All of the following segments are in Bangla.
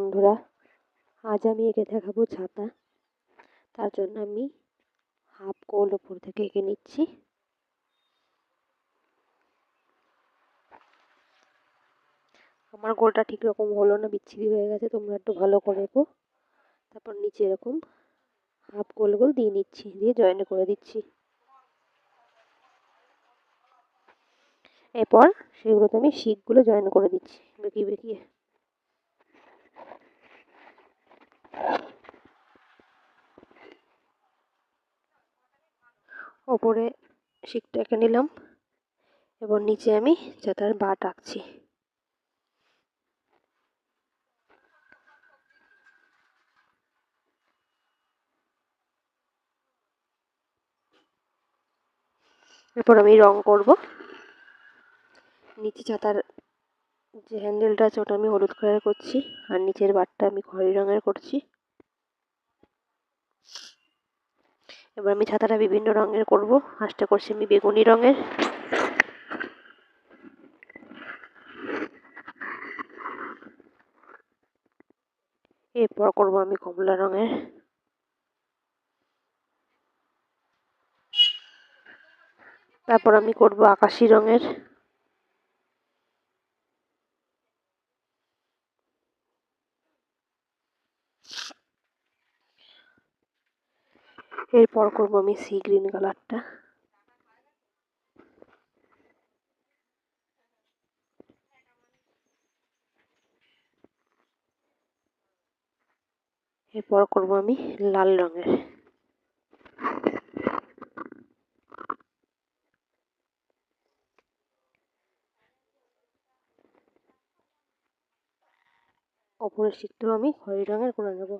বন্ধুরা, আজ আমি এঁকে দেখাবো ছাতা। তার জন্য আমি হাফ গোল ওপর থেকে এঁকে নিচ্ছি। আমার গোলটা ঠিক রকম হলো না, বিচ্ছিরি হয়ে গেছে, তোমরা একটু ভালো করে এঁকো। তারপর নিচে এরকম হাফ গোল গোল দিয়ে নিচ্ছি, দিয়ে জয়েন করে দিচ্ছি। এরপর সেগুলোতে আমি শিকগুলো জয়েন করে দিচ্ছি বেঁকিয়ে বেঁকিয়ে। ওপরে শিকটা এঁকে নিলাম, এবার নিচে আমি ছাতার বাট আঁকছি। এরপর আমি রং করব। নিচে ছাতার যে হ্যান্ডেলটা আছে ওটা আমি হলুদ কালার করছি, আর নিচের বাটটা আমি খয়েরি রঙের করছি। এবার আমি ছাতাটা বিভিন্ন রঙের করব। ফার্স্টে করছি আমি বেগুনি রঙের, এরপর করব আমি কমলা রঙের, তারপর আমি করব আকাশি রঙের, এরপর করব আমি সি গ্রিন কালারটা, এরপর করব আমি লাল রঙের। ওপরের শিটটাও আমি খয়েরি রঙের করে নেব।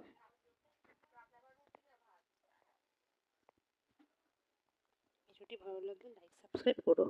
ভিডিওটি ভালো লাগলে লাইক সাবস্ক্রাইব করো।